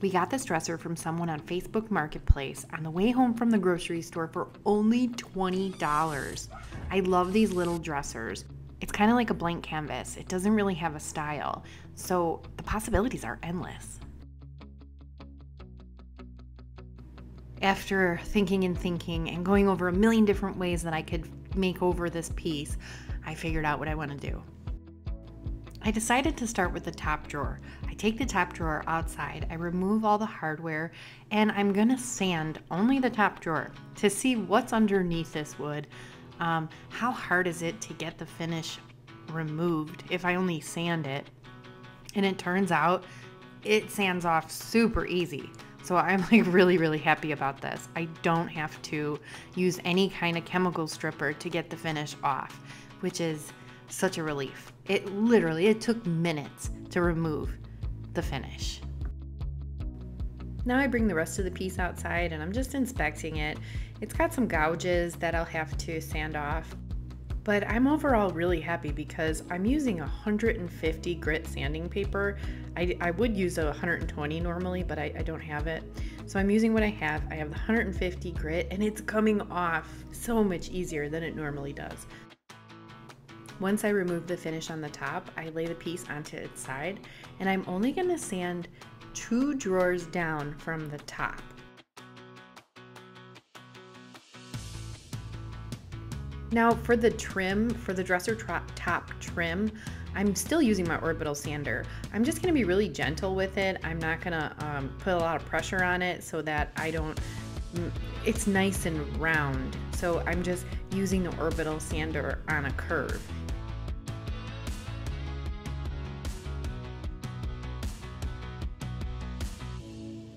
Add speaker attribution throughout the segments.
Speaker 1: We got this dresser from someone on Facebook Marketplace on the way home from the grocery store for only $20. I love these little dressers. It's kind of like a blank canvas. It doesn't really have a style, so the possibilities are endless. After thinking and going over a million different ways that I could make over this piece, I figured out what I want to do. I decided to start with the top drawer. I take the top drawer outside, I remove all the hardware, and I'm gonna sand only the top drawer to see what's underneath this wood. How hard is it to get the finish removed if I only sand it? And it turns out it sands off super easy. So I'm like really happy about this. I don't have to use any kind of chemical stripper to get the finish off, which is such a relief. It took minutes to remove the finish. Now I bring the rest of the piece outside and I'm just inspecting it. It's got some gouges that I'll have to sand off, but I'm overall really happy because I'm using 150 grit sanding paper. I would use a 120 normally, but I don't have it. So I'm using what I have. I have the 150 grit and it's coming off so much easier than it normally does. Once I remove the finish on the top, I lay the piece onto its side and I'm only gonna sand 2 drawers down from the top. Now for the trim, for the dresser top trim, I'm still using my orbital sander. I'm just gonna be really gentle with it. I'm not gonna put a lot of pressure on it so that it's nice and round. So I'm just using the orbital sander on a curve.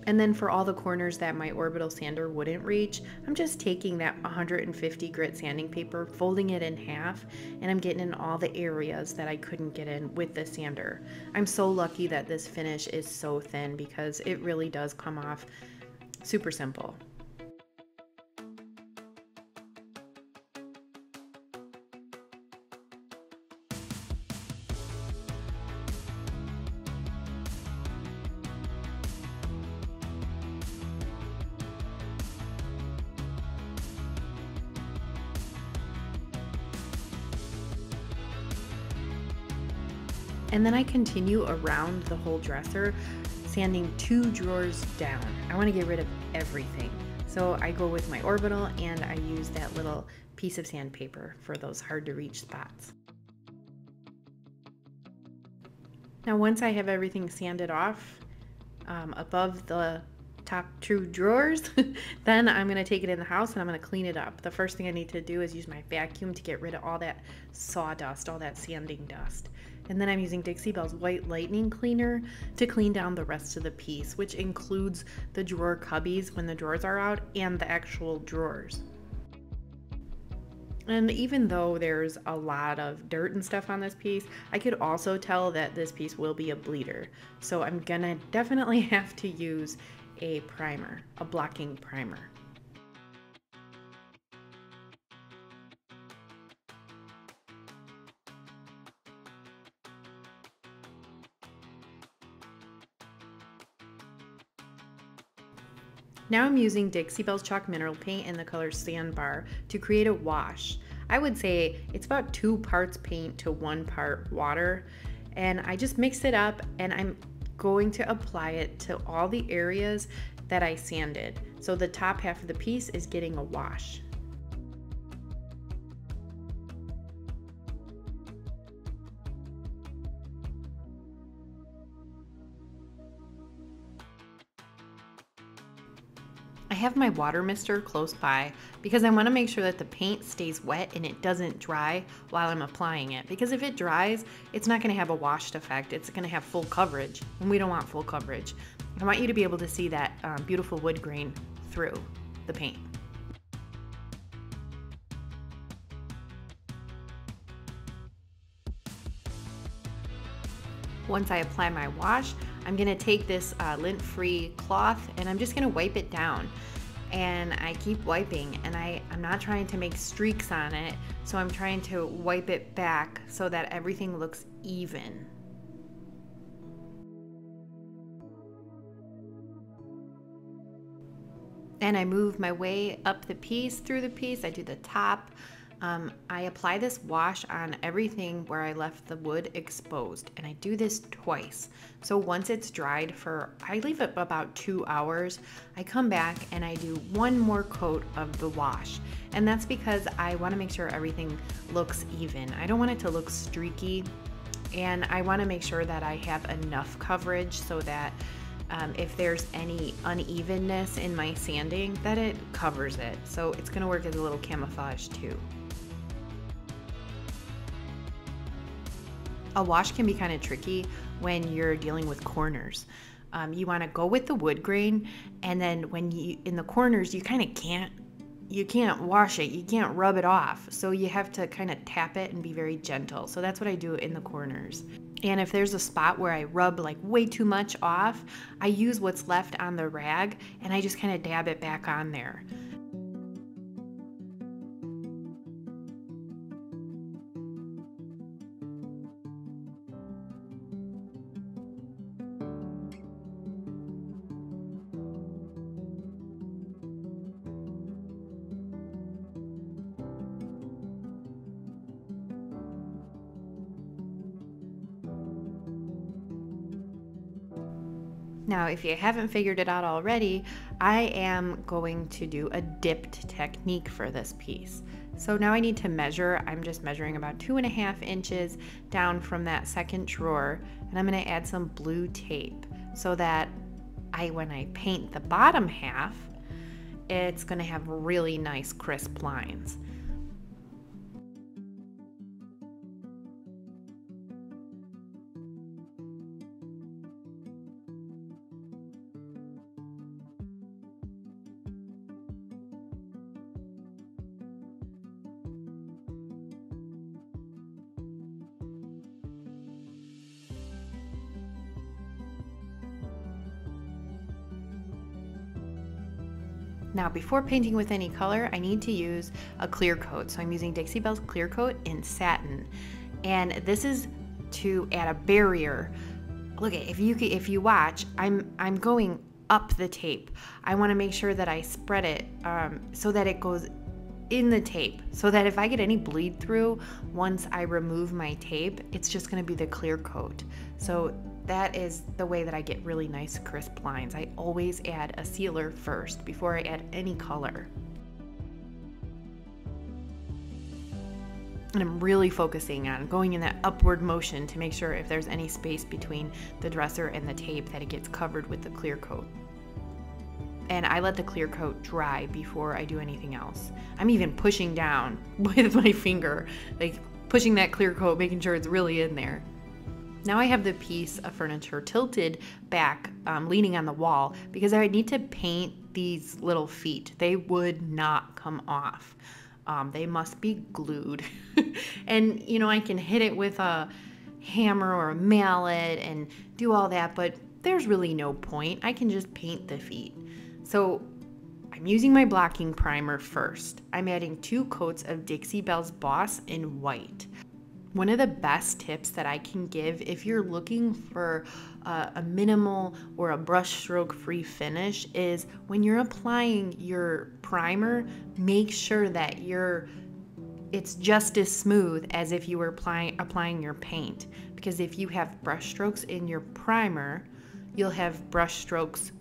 Speaker 1: And then for all the corners that my orbital sander wouldn't reach, I'm just taking that 150 grit sanding paper, folding it in half, and I'm getting in all the areas that I couldn't get in with the sander. I'm so lucky that this finish is so thin because it really does come off super simple. And then I continue around the whole dresser, sanding 2 drawers down. I want to get rid of everything. So I go with my orbital and I use that little piece of sandpaper for those hard to reach spots. Now once I have everything sanded off above the top 2 drawers, then I'm going to take it in the house and I'm going to clean it up. The first thing I need to do is use my vacuum to get rid of all that sawdust, all that sanding dust. And then I'm using Dixie Belle's White Lightning Cleaner to clean down the rest of the piece, which includes the drawer cubbies when the drawers are out and the actual drawers. And even though there's a lot of dirt and stuff on this piece, I could also tell that this piece will be a bleeder. So I'm gonna definitely have to use a primer, a blocking primer. Now I'm using Dixie Belle's Chalk Mineral Paint in the color Sandbar to create a wash. I would say it's about 2 parts paint to 1 part water. And I just mix it up and I'm going to apply it to all the areas that I sanded. So the top half of the piece is getting a wash. I have my water mister close by because I want to make sure that the paint stays wet and it doesn't dry while I'm applying it, because if it dries, it's not going to have a washed effect. It's going to have full coverage, and we don't want full coverage. I want you to be able to see that beautiful wood grain through the paint. Once I apply my wash, I'm gonna take this lint-free cloth and I'm just gonna wipe it down. And I keep wiping, and I'm not trying to make streaks on it, so I'm trying to wipe it back so that everything looks even. and I move my way up the piece, through the piece. I do the top. I apply this wash on everything where I left the wood exposed, and I do this twice. So once it's dried I leave it about 2 hours, I come back and I do one more coat of the wash. And that's because I want to make sure everything looks even. I don't want it to look streaky, and I want to make sure that I have enough coverage so that if there's any unevenness in my sanding, that it covers it. So it's going to work as a little camouflage too. A wash can be kind of tricky when you're dealing with corners. You want to go with the wood grain, and then when in the corners, you kind of can't wash it, you can't rub it off. So you have to kind of tap it and be very gentle. So that's what I do in the corners. And if there's a spot where I rub like way too much off, I use what's left on the rag and I just kind of dab it back on there. Now, if you haven't figured it out already, I am going to do a dipped technique for this piece. So now I need to measure. I'm just measuring about 2.5 inches down from that second drawer, and I'm going to add some blue tape so that when I paint the bottom half, it's going to have really nice crisp lines. Now, before painting with any color, I need to use a clear coat. So I'm using Dixie Belle's clear coat in satin. And this is to add a barrier. Look, if you watch, I'm going up the tape. I want to make sure that I spread it so that it goes in the tape, so that if I get any bleed through once I remove my tape, it's just going to be the clear coat. So that is the way that I get really nice crisp lines. I always add a sealer first before I add any color. And I'm really focusing on going in that upward motion to make sure if there's any space between the dresser and the tape that it gets covered with the clear coat. And I let the clear coat dry before I do anything else. I'm even pushing down with my finger, like pushing that clear coat, making sure it's really in there. Now I have the piece of furniture tilted back, leaning on the wall, because I need to paint these little feet. They would not come off. They must be glued. And you know, I can hit it with a hammer or a mallet and do all that, but there's really no point. I can just paint the feet. So I'm using my blocking primer first. I'm adding 2 coats of Dixie Belle's Boss in white. One of the best tips that I can give if you're looking for a minimal or a brush stroke free finish is when you're applying your primer, make sure that it's just as smooth as if you were applying your paint. Because if you have brush strokes in your primer, you'll have brush strokes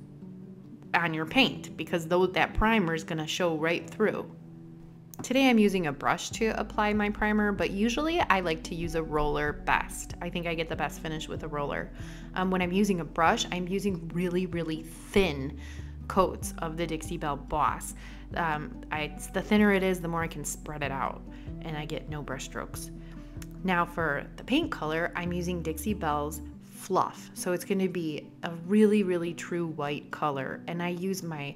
Speaker 1: on your paint because that primer is going to show right through. Today I'm using a brush to apply my primer, but usually I like to use a roller best. I think I get the best finish with a roller. When I'm using a brush, I'm using really, really thin coats of the Dixie Belle Boss. The thinner it is, the more I can spread it out, and I get no brush strokes. Now for the paint color, I'm using Dixie Belle's Fluff. So it's going to be a really, really true white color, and I use my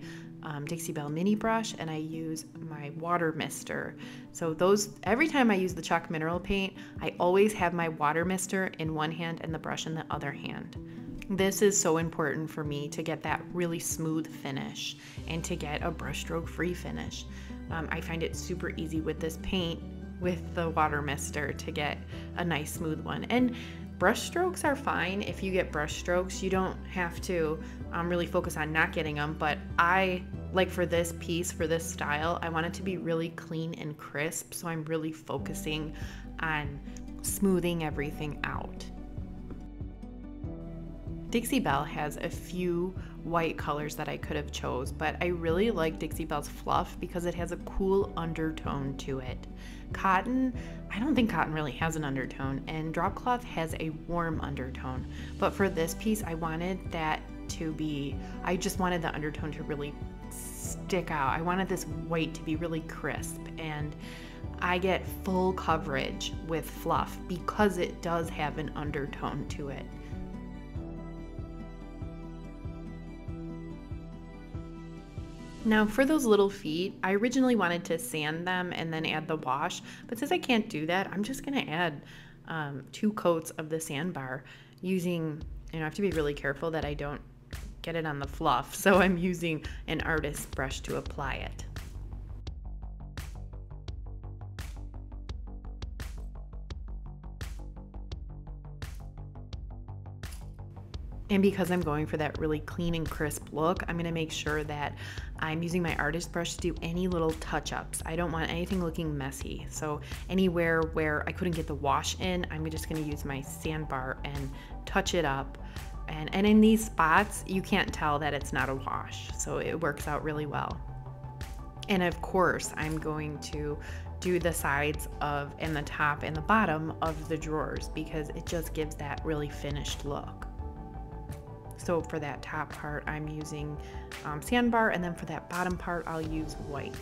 Speaker 1: Dixie Belle mini brush and I use my water mister. So every time I use the chalk mineral paint, I always have my water mister in one hand and the brush in the other hand. This is so important for me to get that really smooth finish and to get a brushstroke free finish. I find it super easy with this paint with the water mister to get a nice smooth one. And brush strokes are fine. If you get brush strokes, you don't have to really focus on not getting them, but I like for this piece, for this style, I want it to be really clean and crisp. So I'm really focusing on smoothing everything out. Dixie Belle has a few white colors that I could have chose, but I really like Dixie Belle's fluff because it has a cool undertone to it. Cotton, I don't think cotton really has an undertone, and drop cloth has a warm undertone. But for this piece, I wanted that to be, I just wanted the undertone to really stick out. I wanted this white to be really crisp, and I get full coverage with fluff because it does have an undertone to it. Now for those little feet, I originally wanted to sand them and then add the wash, but since I can't do that, I'm just gonna add 2 coats of the sandbar using, I have to be really careful that I don't get it on the fluff, so I'm using an artist's brush to apply it. And because I'm going for that really clean and crisp look, I'm gonna make sure that I'm using my artist brush to do any little touch-ups. I don't want anything looking messy. So anywhere where I couldn't get the wash in, I'm just gonna use my sandbar and touch it up. And in these spots, you can't tell that it's not a wash. So it works out really well. And of course, I'm going to do the sides of, and the top and the bottom of the drawers because it just gives that really finished look. So for that top part, I'm using sandbar, and then for that bottom part, I'll use white.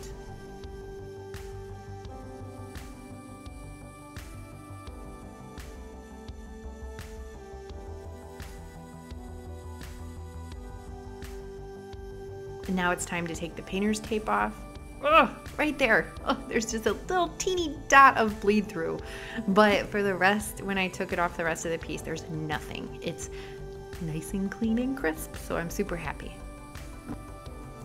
Speaker 1: And now it's time to take the painter's tape off. Oh, right there. Oh, there's just a little teeny dot of bleed through. But for the rest, when I took it off the rest of the piece, there's nothing. It's nice and clean and crisp, so I'm super happy.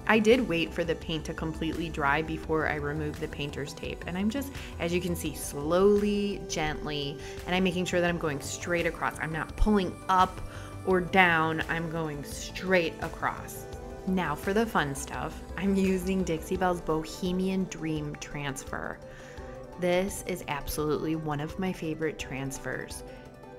Speaker 1: I did wait for the paint to completely dry before I removed the painter's tape, and I'm just, as you can see, slowly, gently, and I'm making sure that I'm going straight across. I'm not pulling up or down, I'm going straight across. Now for the fun stuff, I'm using Dixie Belle's Bohemian Dream transfer. This is absolutely one of my favorite transfers.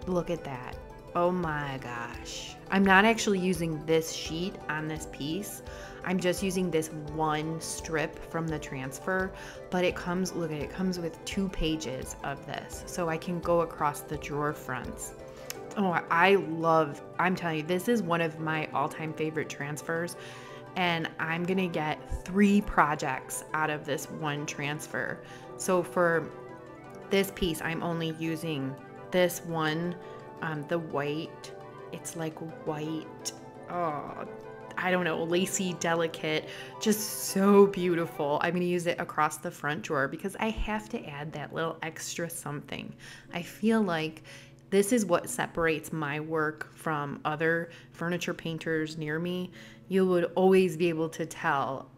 Speaker 1: Look at that. Oh my gosh. I'm not actually using this sheet on this piece. I'm just using this one strip from the transfer, but it comes, look at it, comes with 2 pages of this. So I can go across the drawer fronts. Oh, I'm telling you, this is one of my all-time favorite transfers, and I'm gonna get 3 projects out of this one transfer. So for this piece, I'm only using this one, the white, it's like white, oh, I don't know, lacy, delicate, just so beautiful. I'm gonna use it across the front drawer because I have to add that little extra something. I feel like this is what separates my work from other furniture painters near me. You would always be able to tell,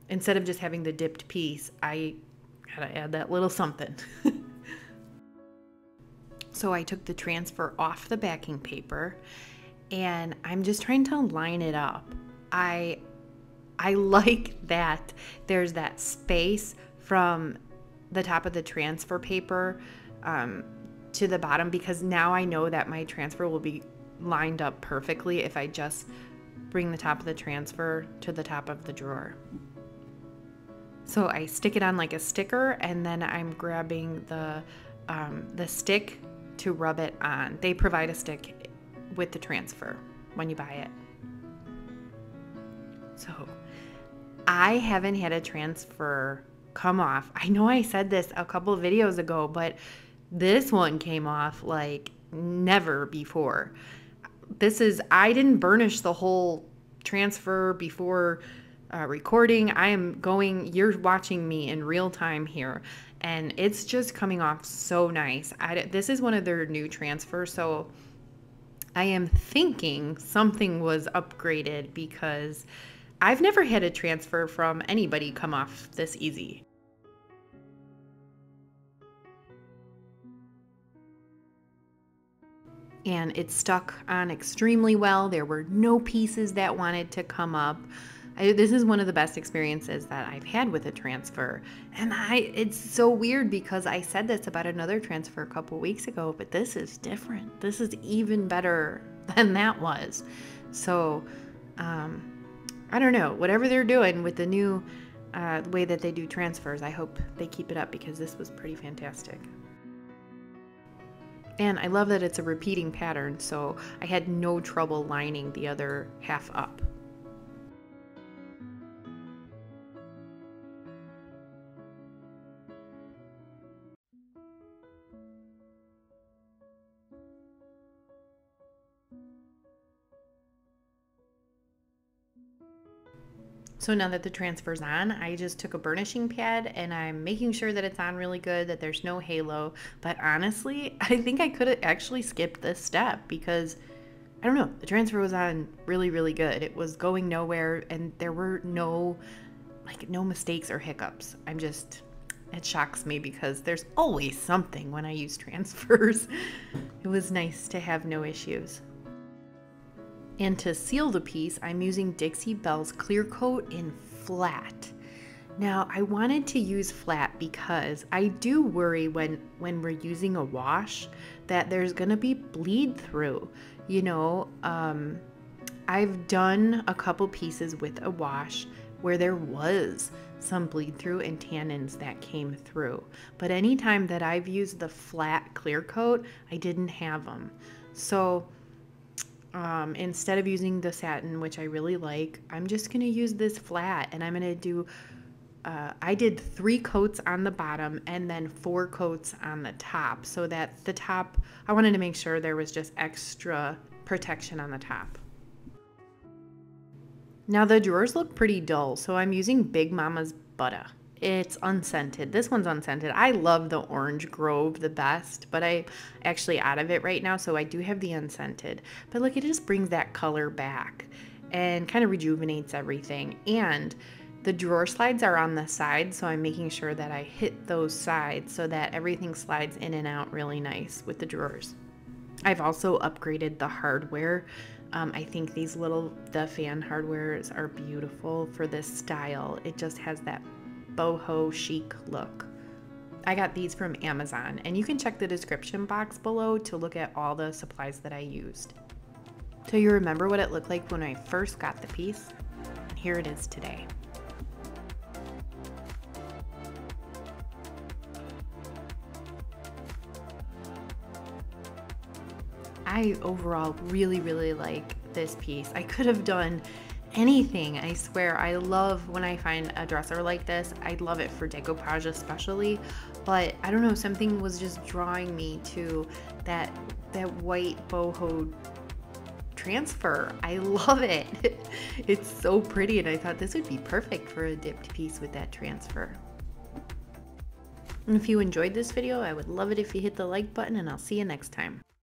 Speaker 1: instead of just having the dipped piece, I gotta add that little something. So I took the transfer off the backing paper and I'm just trying to line it up. I like that there's that space from the top of the transfer paper to the bottom, because now I know that my transfer will be lined up perfectly if I just bring the top of the transfer to the top of the drawer. So I stick it on like a sticker, and then I'm grabbing the stick to rub it on. They provide a stick with the transfer when you buy it. So I haven't had a transfer come off. I know I said this a couple of videos ago, but this one came off like never before. I didn't burnish the whole transfer before recording. You're watching me in real time here, and it's just coming off so nice. This is one of their new transfers, so I am thinking something was upgraded because I've never had a transfer from anybody come off this easy. And it stuck on extremely well. There were no pieces that wanted to come up. This is one of the best experiences that I've had with a transfer. And it's so weird because I said this about another transfer a couple weeks ago, but this is different. This is even better than that was. So, I don't know, whatever they're doing with the new way that they do transfers, I hope they keep it up because this was pretty fantastic. And I love that it's a repeating pattern, so I had no trouble lining the other half up. So now that the transfer's on, I just took a burnishing pad and I'm making sure that it's on really good, that there's no halo. But honestly, I think I could have actually skipped this step because, I don't know, the transfer was on really, really good. It was going nowhere and there were no mistakes or hiccups. It shocks me because there's always something when I use transfers. It was nice to have no issues. And to seal the piece, I'm using Dixie Belle's Clear Coat in flat. Now, I wanted to use flat because I do worry when we're using a wash that there's gonna be bleed through. You know, I've done a couple pieces with a wash where there was some bleed through and tannins that came through. But anytime that I've used the flat clear coat, I didn't have them. So instead of using the satin, which I really like, I'm just going to use this flat and I'm going to do, I did 3 coats on the bottom and then 4 coats on the top so that the top, I wanted to make sure there was just extra protection on the top. Now the drawers look pretty dull, so I'm using Big Mama's Butter. It's unscented. This one's unscented. I love the Orange Grove the best, but I'm actually out of it right now, so I do have the unscented. But look, it just brings that color back and kind of rejuvenates everything. And the drawer slides are on the side, so I'm making sure that I hit those sides so that everything slides in and out really nice with the drawers. I've also upgraded the hardware. I think the fan hardwares are beautiful for this style. It just has that boho chic look. I got these from Amazon, and you can check the description box below to look at all the supplies that I used. So you remember what it looked like when I first got the piece? Here it is today. I overall really, really like this piece. I could have done anything, I swear. I love when I find a dresser like this. I love it for decoupage especially, but I don't know, something was just drawing me to that white boho transfer. I love it. It's so pretty, and I thought this would be perfect for a dipped piece with that transfer. And if you enjoyed this video, I would love it if you hit the like button, and I'll see you next time.